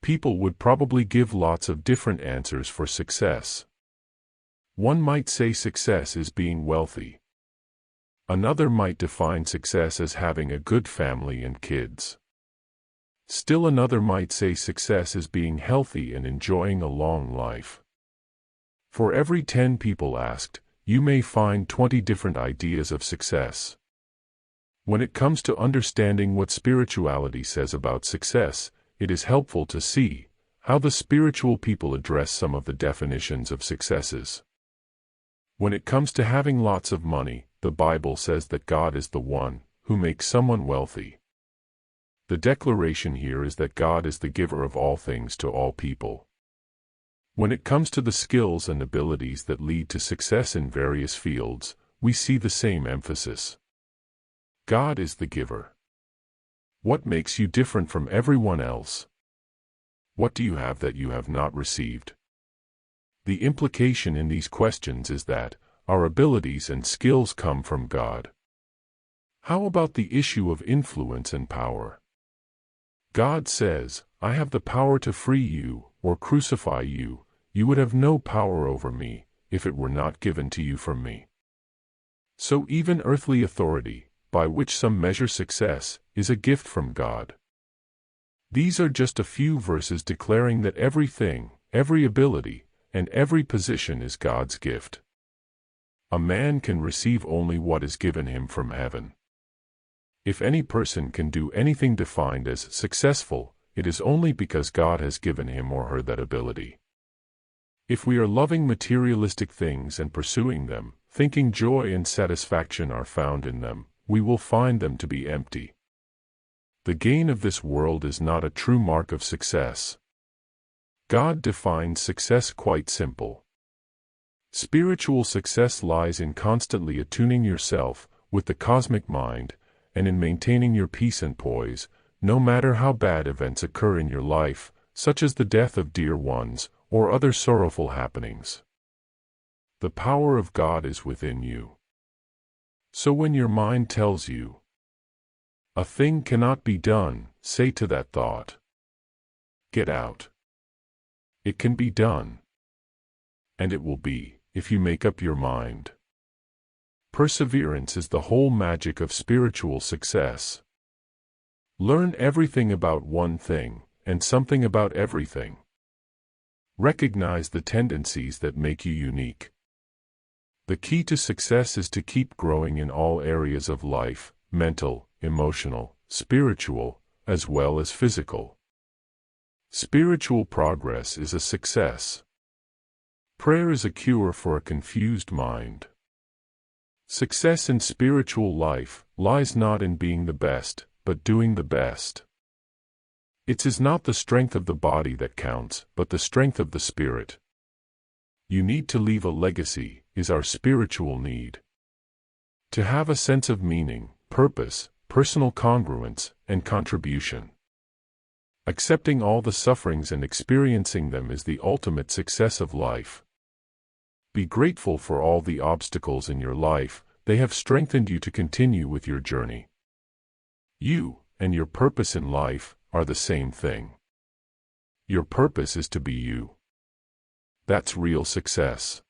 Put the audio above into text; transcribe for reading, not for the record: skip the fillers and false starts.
people would probably give lots of different answers for success. One might say success is being wealthy. Another might define success as having a good family and kids. Still another might say success is being healthy and enjoying a long life. For every 10 people asked, you may find 20 different ideas of success. When it comes to understanding what spirituality says about success, it is helpful to see how the spiritual people address some of the definitions of successes. When it comes to having lots of money, the Bible says that God is the one who makes someone wealthy. The declaration here is that God is the giver of all things to all people. When it comes to the skills and abilities that lead to success in various fields, we see the same emphasis. God is the giver. What makes you different from everyone else? What do you have that you have not received? The implication in these questions is that our abilities and skills come from God. How about the issue of influence and power? God says, I have the power to free you or crucify you. You would have no power over me if it were not given to you from me. So even earthly authority, by which some measure success, is a gift from God. These are just a few verses declaring that everything, every ability, and every position is God's gift. A man can receive only what is given him from heaven. If any person can do anything defined as successful, it is only because God has given him or her that ability. If we are loving materialistic things and pursuing them, thinking joy and satisfaction are found in them, we will find them to be empty. The gain of this world is not a true mark of success. God defines success quite simple. Spiritual success lies in constantly attuning yourself with the cosmic mind, and in maintaining your peace and poise, no matter how bad events occur in your life, such as the death of dear ones, or other sorrowful happenings. The power of God is within you. So when your mind tells you, a thing cannot be done, say to that thought, get out. It can be done. And it will be, if you make up your mind. Perseverance is the whole magic of spiritual success. Learn everything about one thing, and something about everything. Recognize the tendencies that make you unique. The key to success is to keep growing in all areas of life, mental, emotional, spiritual, as well as physical. Spiritual progress is a success. Prayer is a cure for a confused mind. Success in spiritual life lies not in being the best, but doing the best. It is not the strength of the body that counts, but the strength of the spirit. You need to leave a legacy, is our spiritual need. To have a sense of meaning, purpose, personal congruence, and contribution. Accepting all the sufferings and experiencing them is the ultimate success of life. Be grateful for all the obstacles in your life, they have strengthened you to continue with your journey. You, and your purpose in life, are the same thing. Your purpose is to be you. That's real success.